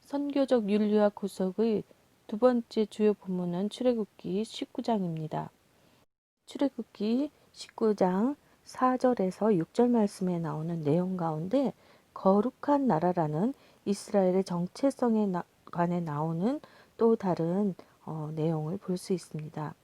선교적 윤리와 구속의 두 번째 주요 본문은 출애굽기 19장입니다. 출애굽기 19장 4절에서 6절 말씀에 나오는 내용 가운데 거룩한 나라라는 이스라엘의 정체성에 관해 나오는 또 다른 내용을 볼 수 있습니다.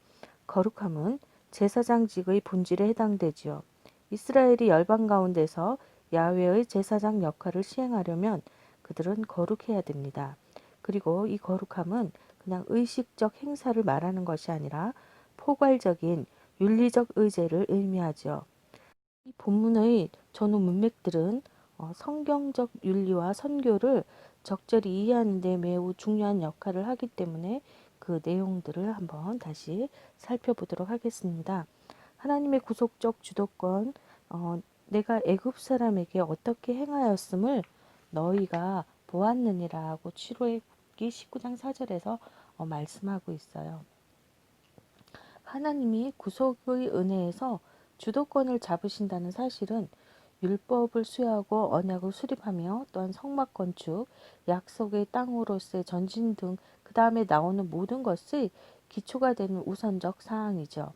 거룩함은 제사장직의 본질에 해당되지요. 이스라엘이 열방 가운데서 야훼의 제사장 역할을 시행하려면 그들은 거룩해야 됩니다. 그리고 이 거룩함은 그냥 의식적 행사를 말하는 것이 아니라 포괄적인 윤리적 의제를 의미하죠. 이 본문의 전후 문맥들은 성경적 윤리와 선교를 적절히 이해하는 데 매우 중요한 역할을 하기 때문에 그 내용들을 한번 다시 살펴보도록 하겠습니다. 하나님의 구속적 주도권, 내가 애굽 사람에게 어떻게 행하였음을 너희가 보았느니라고 출애굽기 19장 4절에서 말씀하고 있어요. 하나님이 구속의 은혜에서 주도권을 잡으신다는 사실은 율법을 수여하고 언약을 수립하며 또한 성막 건축, 약속의 땅으로서의 전진 등 그 다음에 나오는 모든 것의 기초가 되는 우선적 사항이죠.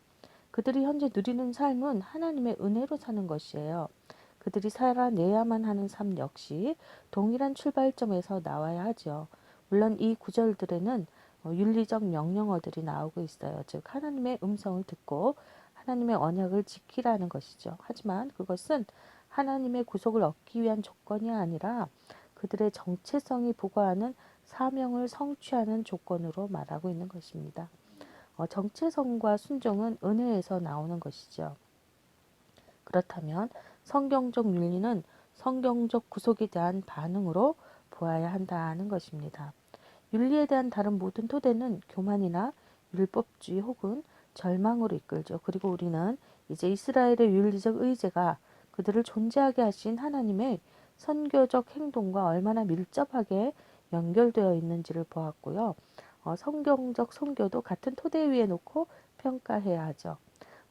그들이 현재 누리는 삶은 하나님의 은혜로 사는 것이에요. 그들이 살아내야만 하는 삶 역시 동일한 출발점에서 나와야 하죠. 물론 이 구절들에는 윤리적 명령어들이 나오고 있어요. 즉 하나님의 음성을 듣고 하나님의 언약을 지키라는 것이죠. 하지만 그것은 하나님의 구속을 얻기 위한 조건이 아니라 그들의 정체성이 부과하는 사명을 성취하는 조건으로 말하고 있는 것입니다. 정체성과 순종은 은혜에서 나오는 것이죠. 그렇다면 성경적 윤리는 성경적 구속에 대한 반응으로 보아야 한다는 것입니다. 윤리에 대한 다른 모든 토대는 교만이나 율법주의 혹은 절망으로 이끌죠. 그리고 우리는 이제 이스라엘의 윤리적 의제가 그들을 존재하게 하신 하나님의 선교적 행동과 얼마나 밀접하게 연결되어 있는지를 보았고요. 성경적 선교도 같은 토대 위에 놓고 평가해야 하죠.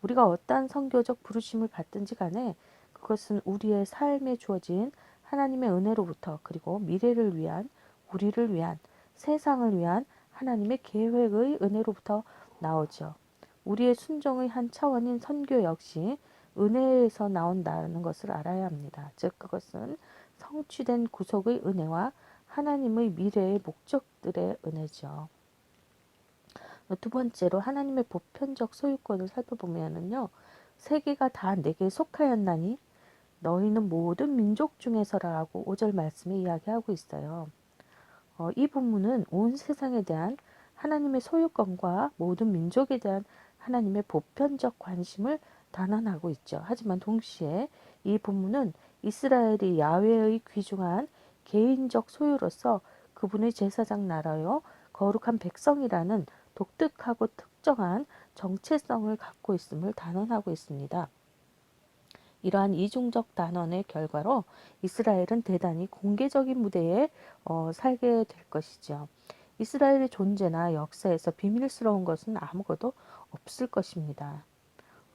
우리가 어떠한 선교적 부르심을 받든지 간에 그것은 우리의 삶에 주어진 하나님의 은혜로부터 그리고 미래를 위한 우리를 위한 세상을 위한 하나님의 계획의 은혜로부터 나오죠. 우리의 순종의 한 차원인 선교 역시 은혜에서 나온다는 것을 알아야 합니다. 즉 그것은 성취된 구속의 은혜와 하나님의 미래의 목적들의 은혜죠. 두 번째로 하나님의 보편적 소유권을 살펴보면요. 세계가 다 내게 속하였나니 너희는 모든 민족 중에서라고 5절 말씀에 이야기하고 있어요. 이 본문은 온 세상에 대한 하나님의 소유권과 모든 민족에 대한 하나님의 보편적 관심을 단언하고 있죠. 하지만 동시에 이 본문은 이스라엘이 야훼의 귀중한 개인적 소유로서 그분의 제사장 나라요 거룩한 백성이라는 독특하고 특정한 정체성을 갖고 있음을 단언하고 있습니다. 이러한 이중적 단언의 결과로 이스라엘은 대단히 공개적인 무대에 살게 될 것이죠. 이스라엘의 존재나 역사에서 비밀스러운 것은 아무것도 없을 것입니다.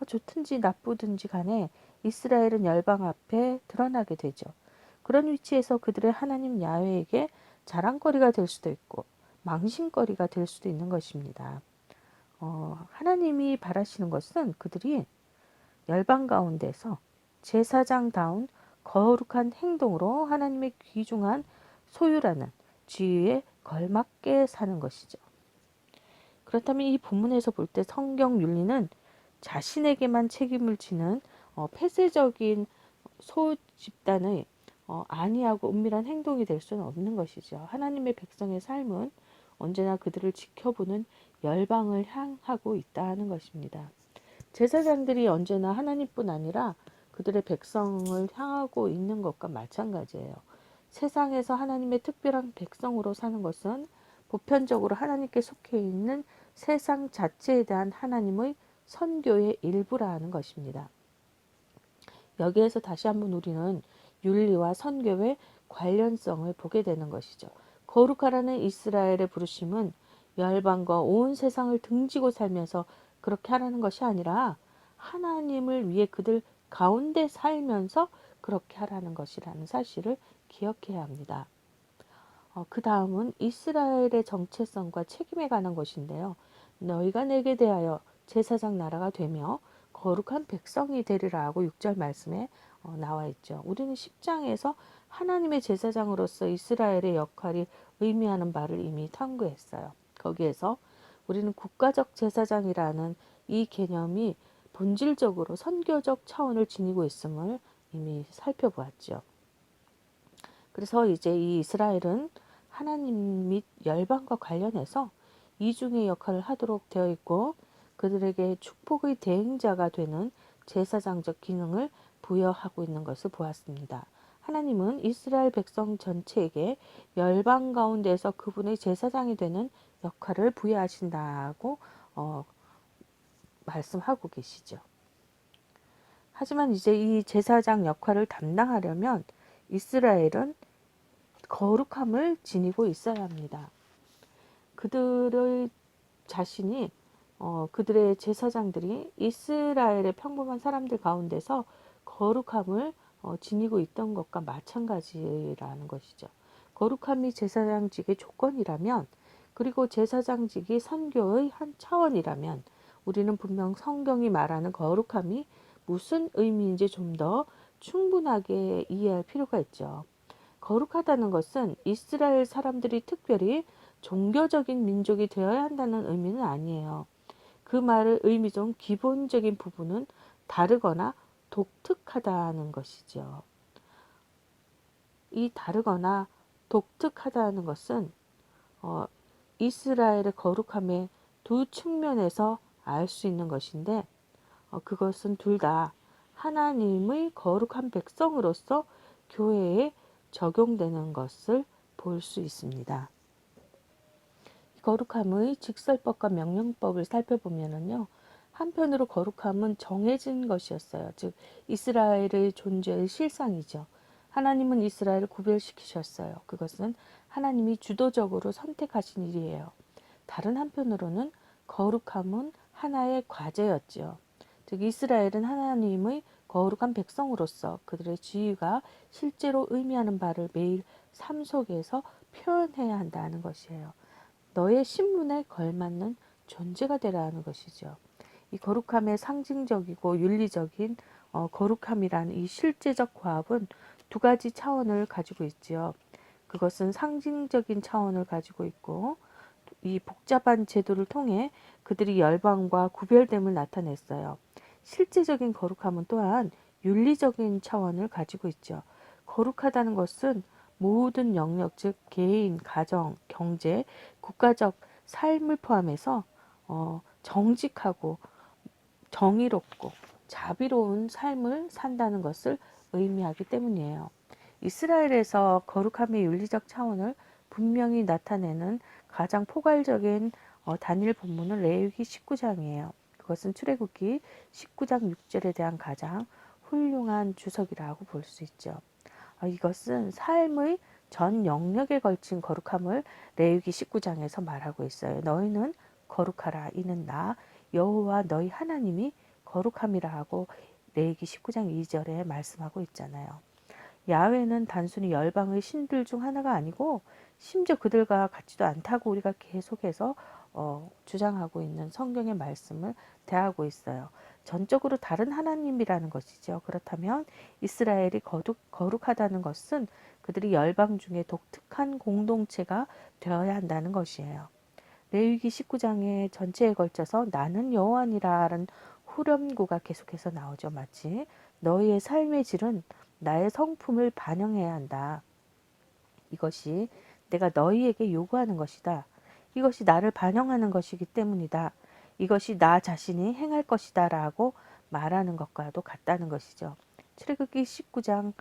좋든지 나쁘든지 간에 이스라엘은 열방 앞에 드러나게 되죠. 그런 위치에서 그들의 하나님 야훼에게 자랑거리가 될 수도 있고 망신거리가 될 수도 있는 것입니다. 하나님이 바라시는 것은 그들이 열방 가운데서 제사장다운 거룩한 행동으로 하나님의 귀중한 소유라는 지위에 걸맞게 사는 것이죠. 그렇다면 이 본문에서 볼 때 성경 윤리는 자신에게만 책임을 지는 폐쇄적인 소 집단의 안이하고 은밀한 행동이 될 수는 없는 것이죠. 하나님의 백성의 삶은 언제나 그들을 지켜보는 열방을 향하고 있다 하는 것입니다. 제사장들이 언제나 하나님뿐 아니라 그들의 백성을 향하고 있는 것과 마찬가지예요. 세상에서 하나님의 특별한 백성으로 사는 것은 보편적으로 하나님께 속해 있는 세상 자체에 대한 하나님의 선교의 일부라 하는 것입니다. 여기에서 다시 한번 우리는 윤리와 선교의 관련성을 보게 되는 것이죠. 거룩하라는 이스라엘의 부르심은 열방과 온 세상을 등지고 살면서 그렇게 하라는 것이 아니라 하나님을 위해 그들 가운데 살면서 그렇게 하라는 것이라는 사실을 기억해야 합니다. 그 다음은 이스라엘의 정체성과 책임에 관한 것인데요. 너희가 내게 대하여 제사장 나라가 되며 거룩한 백성이 되리라 하고 6절 말씀에 나와 있죠. 우리는 10장에서 하나님의 제사장으로서 이스라엘의 역할이 의미하는 바를 이미 탐구했어요. 거기에서 우리는 국가적 제사장이라는 이 개념이 본질적으로 선교적 차원을 지니고 있음을 이미 살펴보았죠. 그래서 이제 이 이스라엘은 하나님 및 열방과 관련해서 이중의 역할을 하도록 되어 있고 그들에게 축복의 대행자가 되는 제사장적 기능을 부여하고 있는 것을 보았습니다. 하나님은 이스라엘 백성 전체에게 열방 가운데서 그분의 제사장이 되는 역할을 부여하신다고 말씀하고 계시죠. 하지만 이제 이 제사장 역할을 담당하려면 이스라엘은 거룩함을 지니고 있어야 합니다. 그들의 자신이 그들의 제사장들이 이스라엘의 평범한 사람들 가운데서 거룩함을 지니고 있던 것과 마찬가지라는 것이죠. 거룩함이 제사장직의 조건이라면 그리고 제사장직이 선교의 한 차원이라면 우리는 분명 성경이 말하는 거룩함이 무슨 의미인지 좀 더 충분하게 이해할 필요가 있죠. 거룩하다는 것은 이스라엘 사람들이 특별히 종교적인 민족이 되어야 한다는 의미는 아니에요. 그 말의 의미 중 기본적인 부분은 다르거나 독특하다는 것이죠. 이 다르거나 독특하다는 것은 이스라엘의 거룩함의 두 측면에서 알 수 있는 것인데 그것은 둘 다 하나님의 거룩한 백성으로서 교회에 적용되는 것을 볼 수 있습니다. 거룩함의 직설법과 명령법을 살펴보면요. 한편으로 거룩함은 정해진 것이었어요. 즉 이스라엘의 존재의 실상이죠. 하나님은 이스라엘을 구별시키셨어요. 그것은 하나님이 주도적으로 선택하신 일이에요. 다른 한편으로는 거룩함은 하나의 과제였죠. 즉 이스라엘은 하나님의 거룩한 백성으로서 그들의 지위가 실제로 의미하는 바를 매일 삶 속에서 표현해야 한다는 것이에요. 너의 신분에 걸맞는 존재가 되라는 것이죠. 이 거룩함의 상징적이고 윤리적인 거룩함이라는 이 실제적 과업은 두 가지 차원을 가지고 있지요. 그것은 상징적인 차원을 가지고 있고 이 복잡한 제도를 통해 그들이 열방과 구별됨을 나타냈어요. 실제적인 거룩함은 또한 윤리적인 차원을 가지고 있죠. 거룩하다는 것은 모든 영역, 즉 개인, 가정, 경제, 국가적 삶을 포함해서 정직하고 정의롭고 자비로운 삶을 산다는 것을 의미하기 때문이에요. 이스라엘에서 거룩함의 윤리적 차원을 분명히 나타내는 가장 포괄적인 단일 본문은 레위기 19장이에요. 그것은 출애굽기 19장 6절에 대한 가장 훌륭한 주석이라고 볼 수 있죠. 이것은 삶의 전 영역에 걸친 거룩함을 레위기 19장에서 말하고 있어요. 너희는 거룩하라. 이는 나 여호와 너희 하나님이 거룩함이라 하고 레위기 19장 2절에 말씀하고 있잖아요. 야훼는 단순히 열방의 신들 중 하나가 아니고 심지어 그들과 같지도 않다고 우리가 계속해서 주장하고 있는 성경의 말씀을 대하고 있어요. 전적으로 다른 하나님이라는 것이죠. 그렇다면 이스라엘이 거룩하다는 것은 그들이 열방 중에 독특한 공동체가 되어야 한다는 것이에요. 레위기 19장의 전체에 걸쳐서 나는 여호와니라는 후렴구가 계속해서 나오죠. 마치 너희의 삶의 질은 나의 성품을 반영해야 한다. 이것이 내가 너희에게 요구하는 것이다. 이것이 나를 반영하는 것이기 때문이다. 이것이 나 자신이 행할 것이다 라고 말하는 것과도 같다는 것이죠. 출애굽기 19장,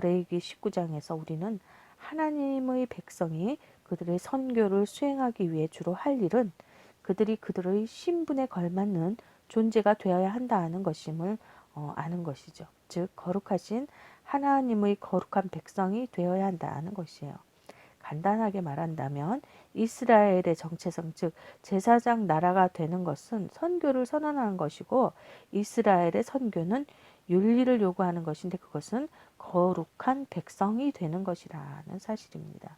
레위기 19장에서 우리는 하나님의 백성이 그들의 선교를 수행하기 위해 주로 할 일은 그들이 그들의 신분에 걸맞는 존재가 되어야 한다는 것임을 아는 것이죠. 즉 거룩하신 하나님의 거룩한 백성이 되어야 한다는 것이에요. 간단하게 말한다면 이스라엘의 정체성 즉 제사장 나라가 되는 것은 선교를 선언하는 것이고 이스라엘의 선교는 윤리를 요구하는 것인데 그것은 거룩한 백성이 되는 것이라는 사실입니다.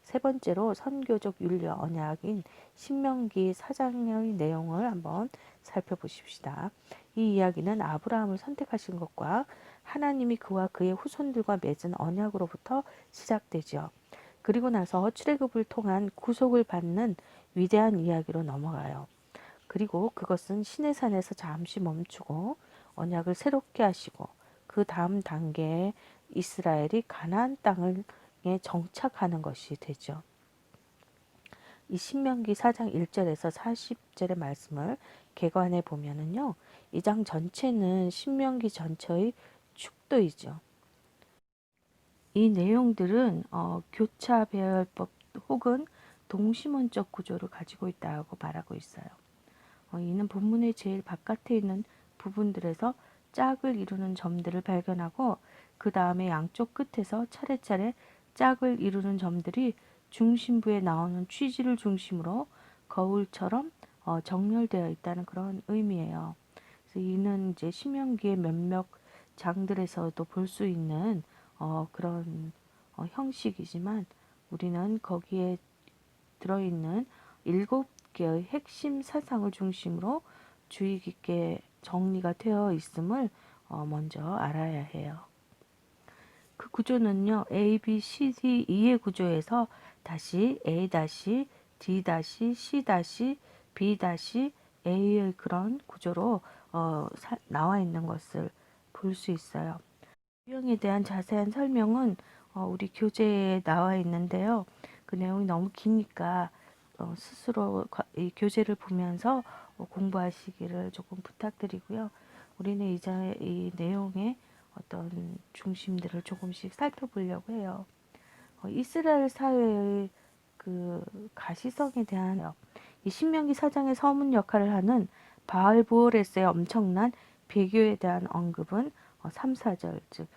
세 번째로 선교적 윤리 언약인 신명기 4장의 내용을 한번 살펴보십시다. 이 이야기는 아브라함을 선택하신 것과 하나님이 그와 그의 후손들과 맺은 언약으로부터 시작되죠. 그리고 나서 출애굽을 통한 구속을 받는 위대한 이야기로 넘어가요. 그리고 그것은 시내산에서 잠시 멈추고 언약을 새롭게 하시고 그 다음 단계에 이스라엘이 가나안 땅에 정착하는 것이 되죠. 이 신명기 4장 1절에서 40절의 말씀을 개관해 보면은요. 이 장 전체는 신명기 전체의 축도이죠. 이 내용들은 교차 배열법 혹은 동시문적 구조를 가지고 있다고 말하고 있어요. 이는 본문의 제일 바깥에 있는 부분들에서 짝을 이루는 점들을 발견하고 그 다음에 양쪽 끝에서 차례차례 짝을 이루는 점들이 중심부에 나오는 취지를 중심으로 거울처럼 정렬되어 있다는 그런 의미예요. 그래서 이는 이제 신명기의 몇몇 장들에서도 볼 수 있는 그런 형식이지만 우리는 거기에 들어있는 7개의 핵심 사상을 중심으로 주의 깊게 정리가 되어 있음을 먼저 알아야 해요. 그 구조는요. A, B, C, D, E의 구조에서 다시 A, D, C, B, A의 그런 구조로 나와 있는 것을 볼 수 있어요. 유형에 대한 자세한 설명은 우리 교재에 나와 있는데요. 그 내용이 너무 기니까 스스로 이 교재를 보면서 공부하시기를 조금 부탁드리고요. 우리는 이제 이 내용의 어떤 중심들을 조금씩 살펴보려고 해요. 이스라엘 사회의 그 가시성에 대한 이 신명기 4장의 서문 역할을 하는 바알보올에서의 엄청난 배교에 대한 언급은 3, 4절 즉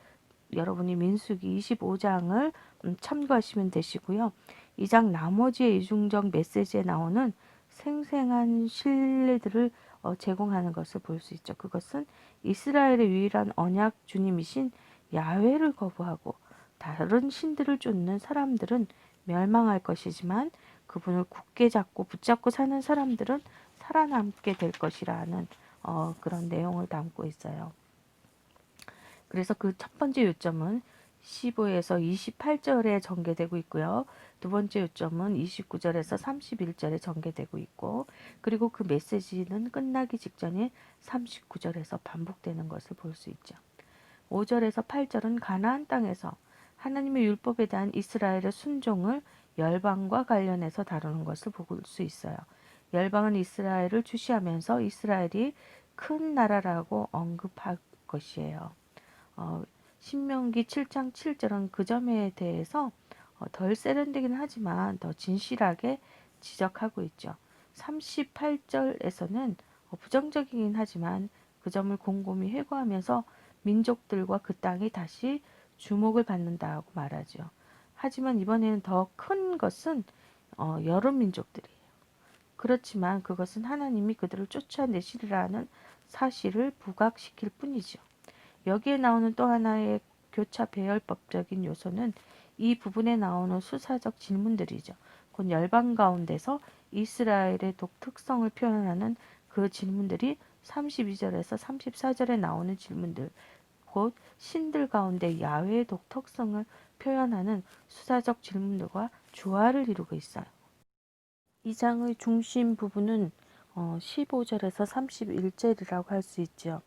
여러분이 민수기 25장을 참고하시면 되시고요. 이 장 나머지의 이중적 메시지에 나오는 생생한 신뢰들을 제공하는 것을 볼 수 있죠. 그것은 이스라엘의 유일한 언약 주님이신 야훼를 거부하고 다른 신들을 쫓는 사람들은 멸망할 것이지만 그분을 굳게 잡고 붙잡고 사는 사람들은 살아남게 될 것이라는 그런 내용을 담고 있어요. 그래서 그 첫 번째 요점은 15에서 28절에 전개되고 있고요. 두 번째 요점은 29절에서 31절에 전개되고 있고 그리고 그 메시지는 끝나기 직전에 39절에서 반복되는 것을 볼 수 있죠. 5절에서 8절은 가나안 땅에서 하나님의 율법에 대한 이스라엘의 순종을 열방과 관련해서 다루는 것을 볼 수 있어요. 열방은 이스라엘을 주시하면서 이스라엘이 큰 나라라고 언급할 것이에요. 신명기 7장 7절은 그 점에 대해서 덜 세련되긴 하지만 더 진실하게 지적하고 있죠. 38절에서는 부정적이긴 하지만 그 점을 곰곰이 회고하면서 민족들과 그 땅이 다시 주목을 받는다고 말하죠. 하지만 이번에는 더 큰 것은 여러 민족들이에요. 그렇지만 그것은 하나님이 그들을 쫓아내시리라는 사실을 부각시킬 뿐이죠. 여기에 나오는 또 하나의 교차 배열법적인 요소는 이 부분에 나오는 수사적 질문들이죠. 곧 열방 가운데서 이스라엘의 독특성을 표현하는 그 질문들이 32절에서 34절에 나오는 질문들, 곧 신들 가운데 야훼의 독특성을 표현하는 수사적 질문들과 조화를 이루고 있어요. 이 장의 중심 부분은 15절에서 31절이라고 할 수 있죠.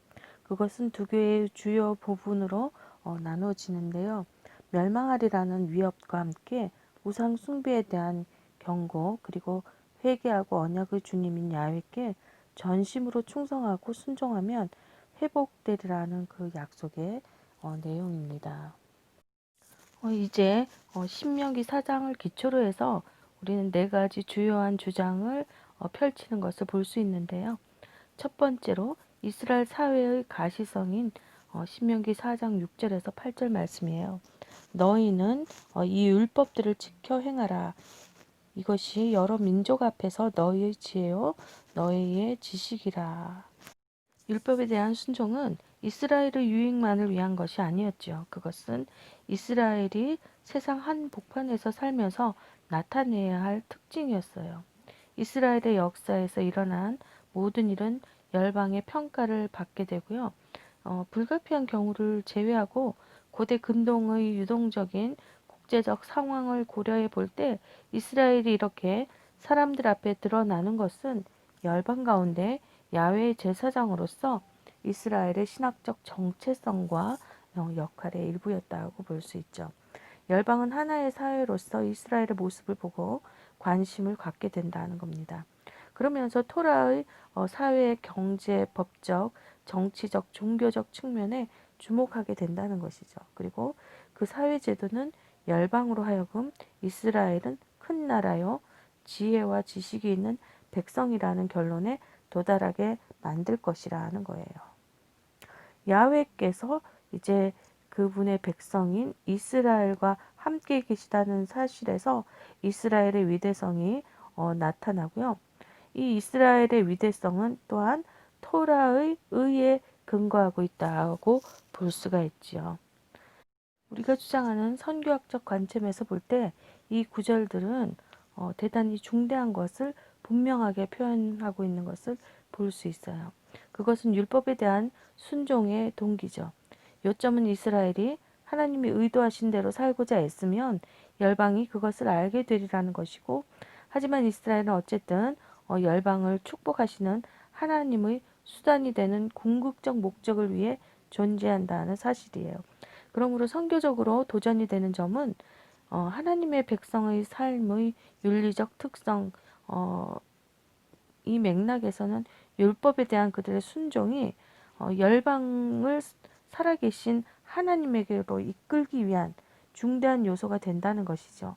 그것은 두 개의 주요 부분으로 나눠지는데요. 멸망하리라는 위협과 함께 우상 숭배에 대한 경고 그리고 회개하고 언약의 주님인 야훼께 전심으로 충성하고 순종하면 회복되리라는 그 약속의 내용입니다. 이제 신명기 4장을 기초로 해서 우리는 네 가지 주요한 주장을 펼치는 것을 볼 수 있는데요. 첫 번째로 이스라엘 사회의 가시성인 신명기 4장 6절에서 8절 말씀이에요. 너희는 이 율법들을 지켜 행하라. 이것이 여러 민족 앞에서 너희의 지혜요 너희의 지식이라. 율법에 대한 순종은 이스라엘의 유익만을 위한 것이 아니었죠. 그것은 이스라엘이 세상 한복판에서 살면서 나타내야 할 특징이었어요. 이스라엘의 역사에서 일어난 모든 일은 열방의 평가를 받게 되고요. 불가피한 경우를 제외하고 고대 근동의 유동적인 국제적 상황을 고려해 볼 때 이스라엘이 이렇게 사람들 앞에 드러나는 것은 열방 가운데 야훼의 제사장으로서 이스라엘의 신학적 정체성과 역할의 일부였다고 볼 수 있죠. 열방은 하나의 사회로서 이스라엘의 모습을 보고 관심을 갖게 된다는 겁니다. 그러면서 토라의 사회, 경제, 법적, 정치적, 종교적 측면에 주목하게 된다는 것이죠. 그리고 그 사회 제도는 열방으로 하여금 이스라엘은 큰 나라요, 지혜와 지식이 있는 백성이라는 결론에 도달하게 만들 것이라는 거예요. 야훼께서 이제 그분의 백성인 이스라엘과 함께 계시다는 사실에서 이스라엘의 위대성이 나타나고요. 이 이스라엘의 위대성은 또한 토라의 의에 근거하고 있다고 볼 수가 있지요. 우리가 주장하는 선교학적 관점에서 볼 때 이 구절들은 대단히 중대한 것을 분명하게 표현하고 있는 것을 볼 수 있어요. 그것은 율법에 대한 순종의 동기죠. 요점은 이스라엘이 하나님이 의도하신 대로 살고자 애쓰면 열방이 그것을 알게 되리라는 것이고, 하지만 이스라엘은 어쨌든 열방을 축복하시는 하나님의 수단이 되는 궁극적 목적을 위해 존재한다는 사실이에요. 그러므로 선교적으로 도전이 되는 점은 하나님의 백성의 삶의 윤리적 특성, 이 맥락에서는 율법에 대한 그들의 순종이 열방을 살아계신 하나님에게로 이끌기 위한 중대한 요소가 된다는 것이죠.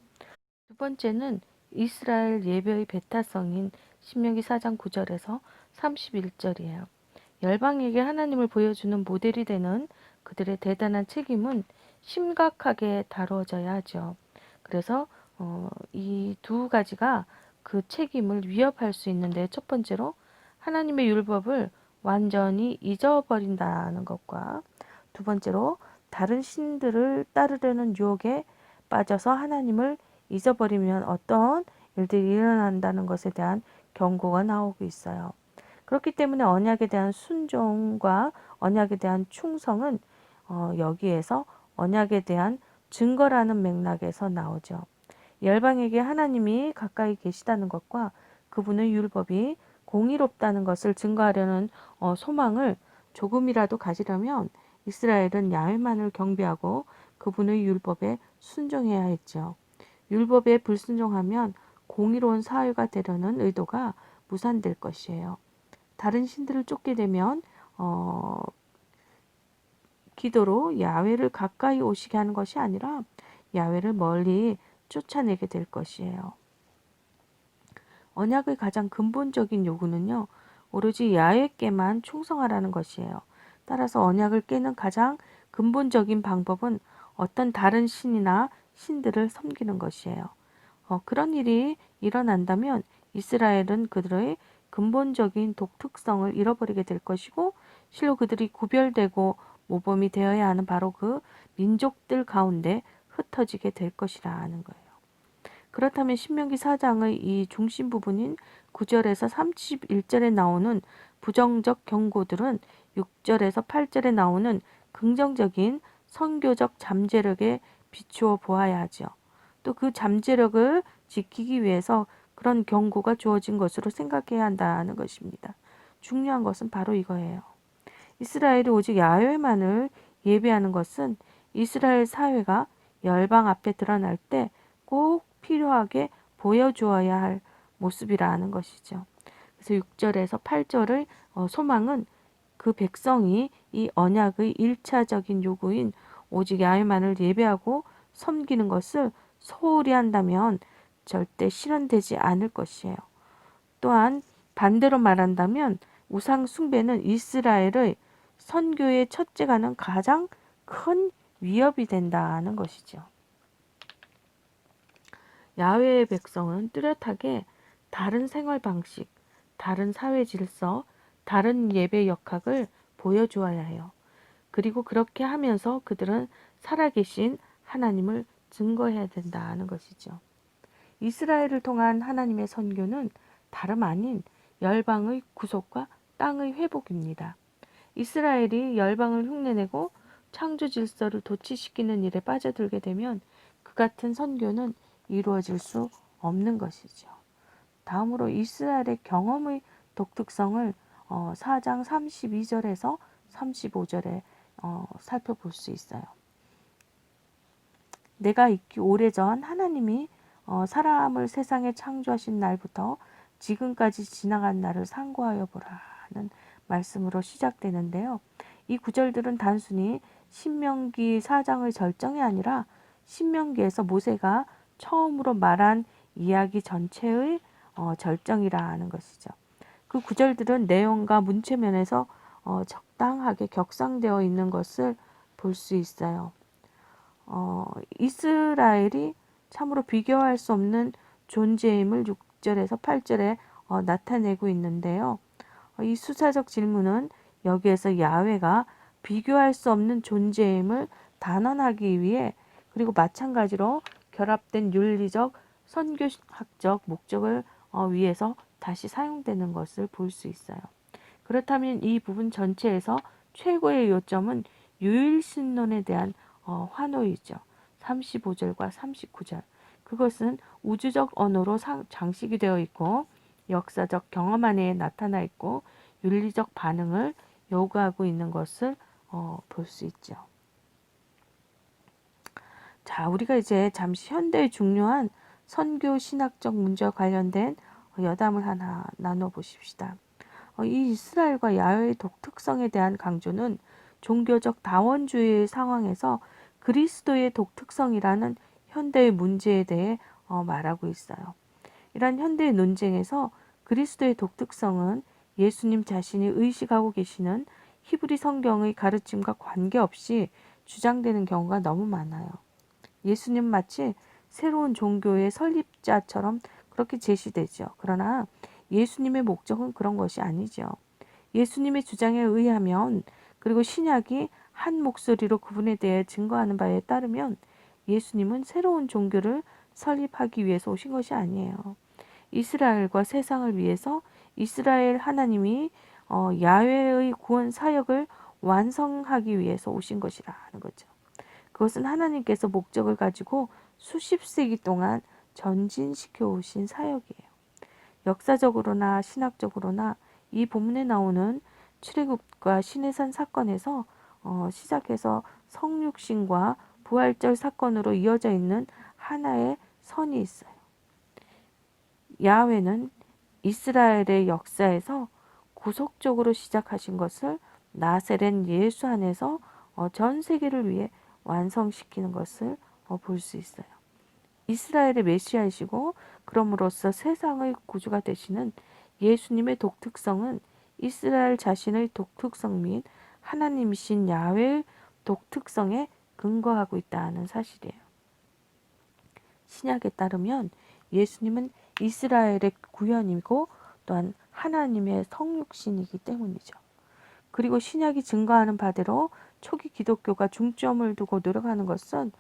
두 번째는 이스라엘 예배의 배타성인 신명기 4장 9절에서 31절이에요. 열방에게 하나님을 보여주는 모델이 되는 그들의 대단한 책임은 심각하게 다뤄져야 하죠. 그래서 이 두 가지가 그 책임을 위협할 수 있는데, 첫 번째로 하나님의 율법을 완전히 잊어버린다는 것과, 두 번째로 다른 신들을 따르려는 유혹에 빠져서 하나님을 잊어버리면 어떤 일들이 일어난다는 것에 대한 경고가 나오고 있어요. 그렇기 때문에 언약에 대한 순종과 언약에 대한 충성은 여기에서 언약에 대한 증거라는 맥락에서 나오죠. 열방에게 하나님이 가까이 계시다는 것과 그분의 율법이 공의롭다는 것을 증거하려는 소망을 조금이라도 가지려면 이스라엘은 야훼만을 경배하고 그분의 율법에 순종해야 했죠. 율법에 불순종하면 공의로운 사회가 되려는 의도가 무산될 것이에요. 다른 신들을 쫓게 되면 기도로 야훼를 가까이 오시게 하는 것이 아니라 야훼를 멀리 쫓아내게 될 것이에요. 언약의 가장 근본적인 요구는요, 오로지 야훼께만 충성하라는 것이에요. 따라서 언약을 깨는 가장 근본적인 방법은 어떤 다른 신이나 신들을 섬기는 것이에요. 그런 일이 일어난다면 이스라엘은 그들의 근본적인 독특성을 잃어버리게 될 것이고, 실로 그들이 구별되고 모범이 되어야 하는 바로 그 민족들 가운데 흩어지게 될 것이라는 거예요. 그렇다면 신명기 4장의 이 중심 부분인 9절에서 31절에 나오는 부정적 경고들은 6절에서 8절에 나오는 긍정적인 선교적 잠재력에 비추어 보아야 하죠. 또 그 잠재력을 지키기 위해서 그런 경고가 주어진 것으로 생각해야 한다는 것입니다. 중요한 것은 바로 이거예요. 이스라엘이 오직 야훼만을 예배하는 것은 이스라엘 사회가 열방 앞에 드러날 때 꼭 필요하게 보여주어야 할 모습이라는 것이죠. 그래서 6절에서 8절의 소망은 그 백성이 이 언약의 1차적인 요구인 오직 야훼만을 예배하고 섬기는 것을 소홀히 한다면 절대 실현되지 않을 것이에요. 또한 반대로 말한다면 우상 숭배는 이스라엘의 선교의 첫째가는 가장 큰 위협이 된다는 것이죠. 야훼의 백성은 뚜렷하게 다른 생활 방식, 다른 사회 질서, 다른 예배 역학을 보여주어야 해요. 그리고 그렇게 하면서 그들은 살아계신 하나님을 증거해야 된다는 것이죠. 이스라엘을 통한 하나님의 선교는 다름 아닌 열방의 구속과 땅의 회복입니다. 이스라엘이 열방을 흉내내고 창조 질서를 도취시키는 일에 빠져들게 되면 그 같은 선교는 이루어질 수 없는 것이죠. 다음으로 이스라엘의 경험의 독특성을 4장 32절에서 35절에 살펴볼 수 있어요. 내가 있기 오래전 하나님이 사람을 세상에 창조하신 날부터 지금까지 지나간 날을 상고하여 보라는 말씀으로 시작되는데요. 이 구절들은 단순히 신명기 4장의 절정이 아니라 신명기에서 모세가 처음으로 말한 이야기 전체의 절정이라는 것이죠. 그 구절들은 내용과 문체면에서 적당하게 격상되어 있는 것을 볼 수 있어요. 이스라엘이 참으로 비교할 수 없는 존재임을 6절에서 8절에 나타내고 있는데요. 이 수사적 질문은 여기에서 야훼가 비교할 수 없는 존재임을 단언하기 위해 그리고 마찬가지로 결합된 윤리적 선교학적 목적을 위해서 다시 사용되는 것을 볼 수 있어요. 그렇다면 이 부분 전체에서 최고의 요점은 유일신론에 대한 환호이죠. 35절과 39절. 그것은 우주적 언어로 장식이 되어 있고 역사적 경험 안에 나타나 있고 윤리적 반응을 요구하고 있는 것을 볼 수 있죠. 자, 우리가 이제 잠시 현대의 중요한 선교 신학적 문제와 관련된 여담을 하나 나눠보십시다. 이 이스라엘과 야훼의 독특성에 대한 강조는 종교적 다원주의의 상황에서 그리스도의 독특성이라는 현대의 문제에 대해 말하고 있어요. 이런 현대의 논쟁에서 그리스도의 독특성은 예수님 자신이 의식하고 계시는 히브리 성경의 가르침과 관계없이 주장되는 경우가 너무 많아요. 예수님 마치 새로운 종교의 설립자처럼 그렇게 제시되죠. 그러나 예수님의 목적은 그런 것이 아니죠. 예수님의 주장에 의하면 그리고 신약이 한 목소리로 그분에 대해 증거하는 바에 따르면 예수님은 새로운 종교를 설립하기 위해서 오신 것이 아니에요. 이스라엘과 세상을 위해서 이스라엘 하나님이 야훼의 구원 사역을 완성하기 위해서 오신 것이라는 거죠. 그것은 하나님께서 목적을 가지고 수십 세기 동안 전진시켜 오신 사역이에요. 역사적으로나 신학적으로나 이 본문에 나오는 출애굽과 시내산 사건에서 시작해서 성육신과 부활절 사건으로 이어져 있는 하나의 선이 있어요. 야훼는 이스라엘의 역사에서 구속적으로 시작하신 것을 나세렛 예수 안에서 전 세계를 위해 완성시키는 것을 볼 수 있어요. 이스라엘의 메시아이시고 그럼으로써 세상의 구주가 되시는 예수님의 독특성은 이스라엘 자신의 독특성 및 하나님이신 야훼의 독특성에 근거하고 있다는 사실이에요. 신약에 따르면 예수님은 이스라엘의 구현이고 또한 하나님의 성육신이기 때문이죠. 그리고 신약이 증거하는 바대로 초기 기독교가 중점을 두고 노력하는 것은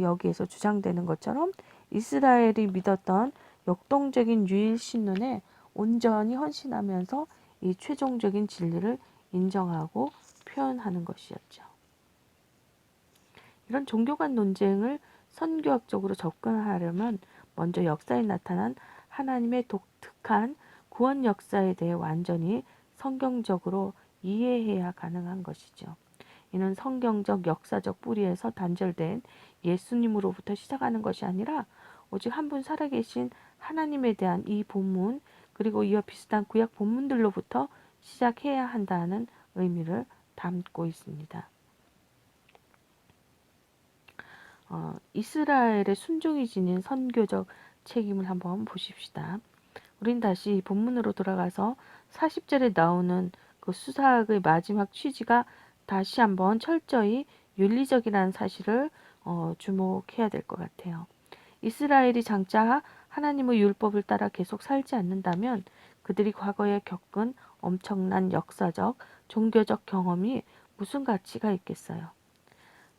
여기에서 주장되는 것처럼 이스라엘이 믿었던 역동적인 유일신론에 온전히 헌신하면서 이 최종적인 진리를 인정하고 표현하는 것이었죠. 이런 종교 간 논쟁을 선교학적으로 접근하려면 먼저 역사에 나타난 하나님의 독특한 구원 역사에 대해 완전히 성경적으로 이해해야 가능한 것이죠. 이는 성경적 역사적 뿌리에서 단절된 예수님으로부터 시작하는 것이 아니라 오직 한 분 살아계신 하나님에 대한 이 본문 그리고 이와 비슷한 구약 본문들로부터 시작해야 한다는 의미를 담고 있습니다. 이스라엘의 순종이 지닌 선교적 책임을 한번 보십시다. 우린 다시 본문으로 돌아가서 40절에 나오는 그 수사학의 마지막 취지가 다시 한번 철저히 윤리적이라는 사실을 주목해야 될 것 같아요. 이스라엘이 장차 하나님의 율법을 따라 계속 살지 않는다면 그들이 과거에 겪은 엄청난 역사적, 종교적 경험이 무슨 가치가 있겠어요?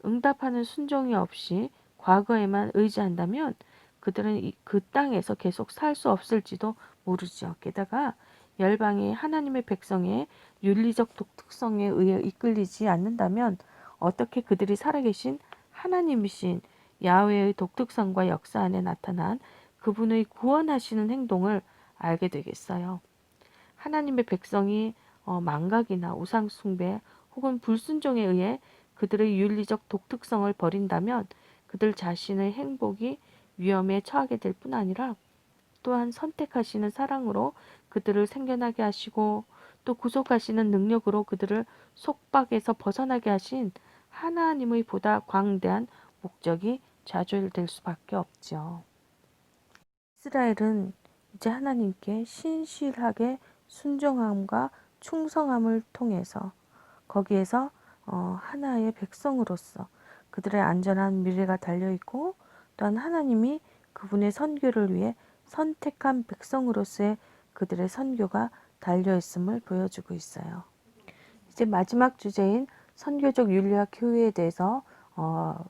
응답하는 순종이 없이 과거에만 의지한다면 그들은 그 땅에서 계속 살 수 없을지도 모르죠. 게다가 열방이 하나님의 백성의 윤리적 독특성에 의해 이끌리지 않는다면 어떻게 그들이 살아계신 하나님이신 야훼의 독특성과 역사 안에 나타난 그분의 구원하시는 행동을 알게 되겠어요. 하나님의 백성이 망각이나 우상숭배 혹은 불순종에 의해 그들의 윤리적 독특성을 버린다면 그들 자신의 행복이 위험에 처하게 될 뿐 아니라 또한 선택하시는 사랑으로 그들을 생겨나게 하시고 또 구속하시는 능력으로 그들을 속박에서 벗어나게 하신 하나님의 보다 광대한 목적이 좌절될 수밖에 없죠. 이스라엘은 이제 하나님께 신실하게 순종함과 충성함을 통해서 거기에서 하나의 백성으로서 그들의 안전한 미래가 달려있고 또한 하나님이 그분의 선교를 위해 선택한 백성으로서의 그들의 선교가 달려있음을 보여주고 있어요. 이제 마지막 주제인 선교적 윤리와 교회에 대해서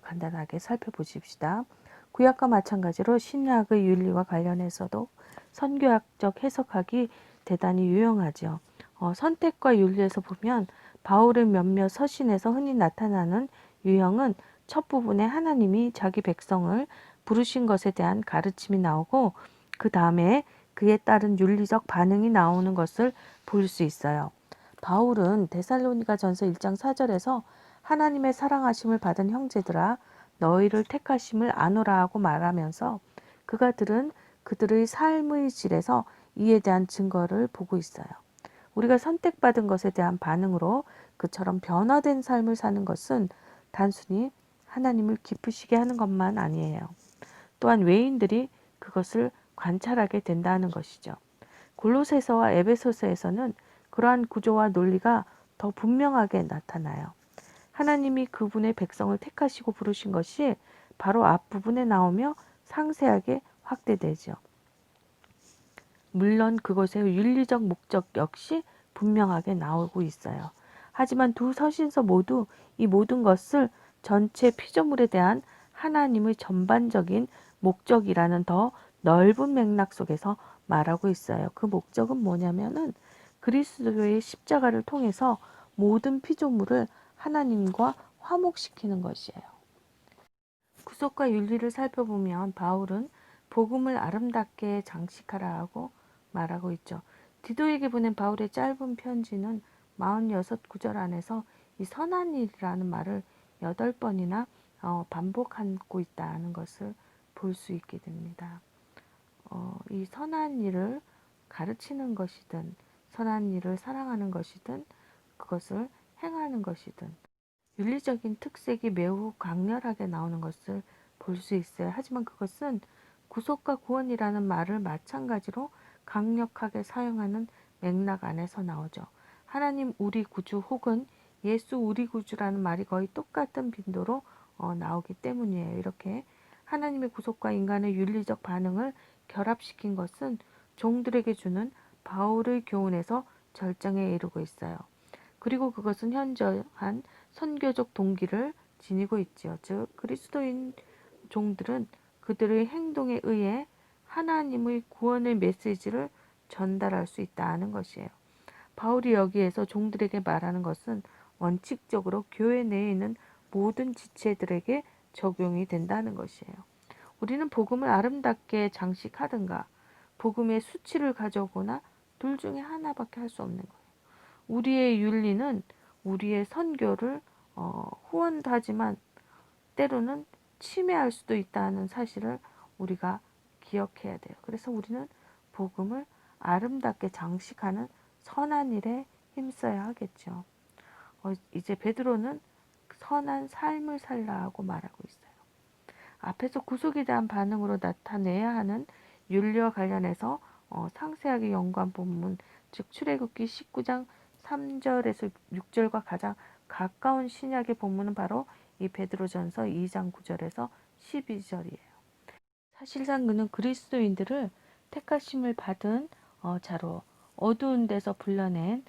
간단하게 살펴보십시다. 구약과 마찬가지로 신약의 윤리와 관련해서도 선교학적 해석학이 대단히 유용하죠. 선택과 윤리에서 보면 바울의 몇몇 서신에서 흔히 나타나는 유형은 첫 부분에 하나님이 자기 백성을 부르신 것에 대한 가르침이 나오고 그 다음에 그에 따른 윤리적 반응이 나오는 것을 볼 수 있어요. 바울은 데살로니가 전서 1장 4절에서 하나님의 사랑하심을 받은 형제들아 너희를 택하심을 아노라 하고 말하면서 그가 들은 그들의 삶의 질에서 이에 대한 증거를 보고 있어요. 우리가 선택받은 것에 대한 반응으로 그처럼 변화된 삶을 사는 것은 단순히 하나님을 기쁘시게 하는 것만 아니에요. 또한 외인들이 그것을 관찰하게 된다는 것이죠. 골로새서와 에베소서에서는 그러한 구조와 논리가 더 분명하게 나타나요. 하나님이 그분의 백성을 택하시고 부르신 것이 바로 앞부분에 나오며 상세하게 확대되죠. 물론 그것의 윤리적 목적 역시 분명하게 나오고 있어요. 하지만 두 서신서 모두 이 모든 것을 전체 피조물에 대한 하나님의 전반적인 목적이라는 더 넓은 맥락 속에서 말하고 있어요. 그 목적은 뭐냐면은 그리스도의 십자가를 통해서 모든 피조물을 하나님과 화목시키는 것이에요. 구속과 윤리를 살펴보면 바울은 복음을 아름답게 장식하라 하고 말하고 있죠. 디도에게 보낸 바울의 짧은 편지는 46구절 안에서 이 선한 일이라는 말을 8번이나 반복하고 있다는 것을 볼 수 있게 됩니다. 이 선한 일을 가르치는 것이든 선한 일을 사랑하는 것이든 그것을 행하는 것이든 윤리적인 특색이 매우 강렬하게 나오는 것을 볼 수 있어요. 하지만 그것은 구속과 구원이라는 말을 마찬가지로 강력하게 사용하는 맥락 안에서 나오죠. 하나님 우리 구주 혹은 예수 우리 구주라는 말이 거의 똑같은 빈도로 나오기 때문이에요. 이렇게 하나님의 구속과 인간의 윤리적 반응을 결합시킨 것은 종들에게 주는 바울의 교훈에서 절정에 이르고 있어요. 그리고 그것은 현저한 선교적 동기를 지니고 있지요. 즉 그리스도인 종들은 그들의 행동에 의해 하나님의 구원의 메시지를 전달할 수 있다는 것이에요. 바울이 여기에서 종들에게 말하는 것은 원칙적으로 교회 내에 있는 모든 지체들에게 적용이 된다는 것이에요. 우리는 복음을 아름답게 장식하든가 복음의 수치를 가져오거나 둘 중에 하나밖에 할 수 없는 거예요. 우리의 윤리는 우리의 선교를 후원도 하지만 때로는 침해할 수도 있다는 사실을 우리가 기억해야 돼요. 그래서 우리는 복음을 아름답게 장식하는 선한 일에 힘써야 하겠죠. 이제 베드로는 선한 삶을 살라고 말하고 있어요. 앞에서 구속에 대한 반응으로 나타내야 하는 윤리와 관련해서 상세하게 연구한 본문, 즉 출애굽기 19장 3절에서 6절과 가장 가까운 신약의 본문은 바로 이 베드로전서 2장 9절에서 12절이에요. 사실상 그는 그리스도인들을 택하심을 받은 자로, 어두운 데서 불러낸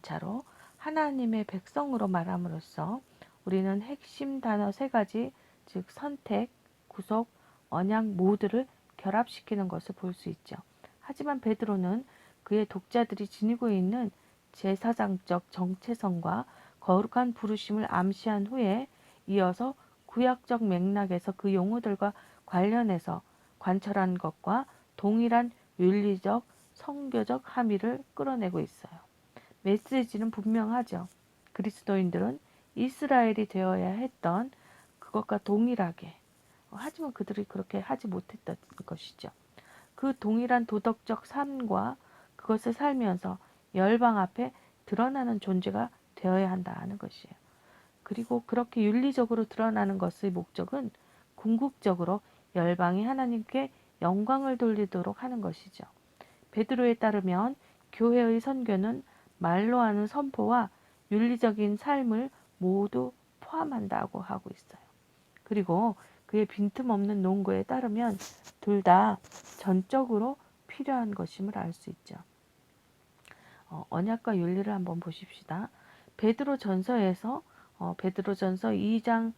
자로, 하나님의 백성으로 말함으로써 우리는 핵심 단어 세 가지, 즉 선택, 구속, 언약 모두를 결합시키는 것을 볼 수 있죠. 하지만 베드로는 그의 독자들이 지니고 있는 제사장적 정체성과 거룩한 부르심을 암시한 후에 이어서 구약적 맥락에서 그 용어들과 관련해서 관철한 것과 동일한 윤리적, 성교적 함의를 끌어내고 있어요. 메시지는 분명하죠. 그리스도인들은 이스라엘이 되어야 했던 그것과 동일하게, 하지만 그들이 그렇게 하지 못했던 것이죠. 그 동일한 도덕적 삶과 그것을 살면서 열방 앞에 드러나는 존재가 되어야 한다는 것이에요. 그리고 그렇게 윤리적으로 드러나는 것의 목적은 궁극적으로 열방이 하나님께 영광을 돌리도록 하는 것이죠. 베드로에 따르면 교회의 선교는 말로 하는 선포와 윤리적인 삶을 모두 포함한다고 하고 있어요. 그리고 그의 빈틈없는 논거에 따르면 둘 다 전적으로 필요한 것임을 알 수 있죠. 언약과 윤리를 한번 보십시다. 베드로전서에서 베드로전서 2장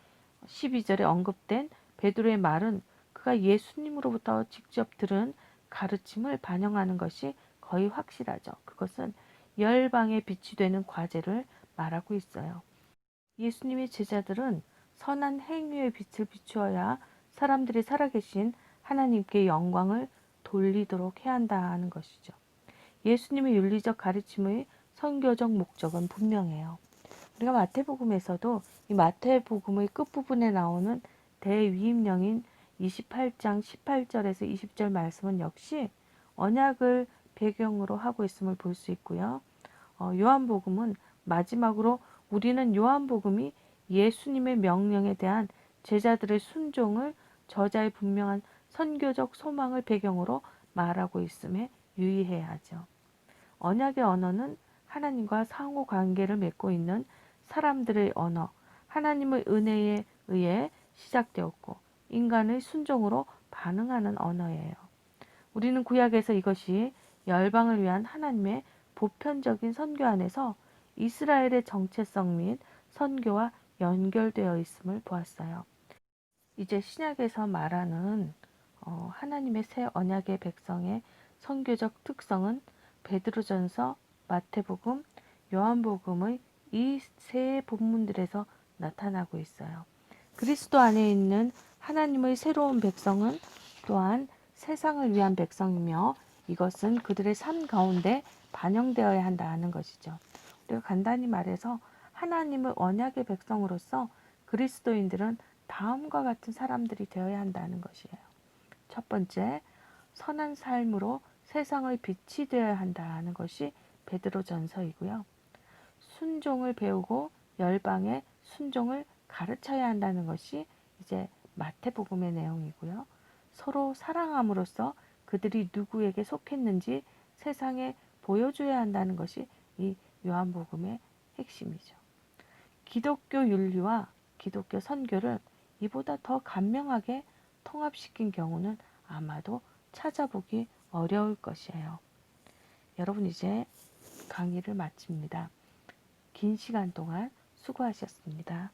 12절에 언급된 베드로의 말은 그가 예수님으로부터 직접 들은 가르침을 반영하는 것이 거의 확실하죠. 그것은 열방의 빛이 되는 과제를 말하고 있어요. 예수님의 제자들은 선한 행위의 빛을 비추어야 사람들이 살아계신 하나님께 영광을 돌리도록 해야 한다는 것이죠. 예수님의 윤리적 가르침의 선교적 목적은 분명해요. 우리가 마태복음에서도 이 마태복음의 끝부분에 나오는 대위임령인 28장 18절에서 20절 말씀은 역시 언약을 배경으로 하고 있음을 볼 수 있고요. 요한복음은 마지막으로 우리는 요한복음이 예수님의 명령에 대한 제자들의 순종을 저자의 분명한 선교적 소망을 배경으로 말하고 있음에 유의해야 하죠. 언약의 언어는 하나님과 상호 관계를 맺고 있는 사람들의 언어, 하나님의 은혜에 의해 시작되었고 인간의 순종으로 반응하는 언어예요. 우리는 구약에서 이것이 열방을 위한 하나님의 보편적인 선교 안에서 이스라엘의 정체성 및 선교와 연결되어 있음을 보았어요. 이제 신약에서 말하는 하나님의 새 언약의 백성의 선교적 특성은 베드로전서, 마태복음, 요한복음의 이 세 본문들에서 나타나고 있어요. 그리스도 안에 있는 하나님의 새로운 백성은 또한 세상을 위한 백성이며 이것은 그들의 삶 가운데 반영되어야 한다는 것이죠. 우리가 간단히 말해서 하나님의 언약의 백성으로서 그리스도인들은 다음과 같은 사람들이 되어야 한다는 것이에요. 첫 번째, 선한 삶으로 세상의 빛이 되어야 한다는 것이 베드로전서이고요. 순종을 배우고 열방의 순종을 가르쳐야 한다는 것이 이제 마태복음의 내용이고요. 서로 사랑함으로써 그들이 누구에게 속했는지 세상에 보여줘야 한다는 것이 이 요한복음의 핵심이죠. 기독교 윤리와 기독교 선교를 이보다 더 간명하게 통합시킨 경우는 아마도 찾아보기 어려울 것이에요. 여러분 이제 강의를 마칩니다. 긴 시간 동안 수고하셨습니다.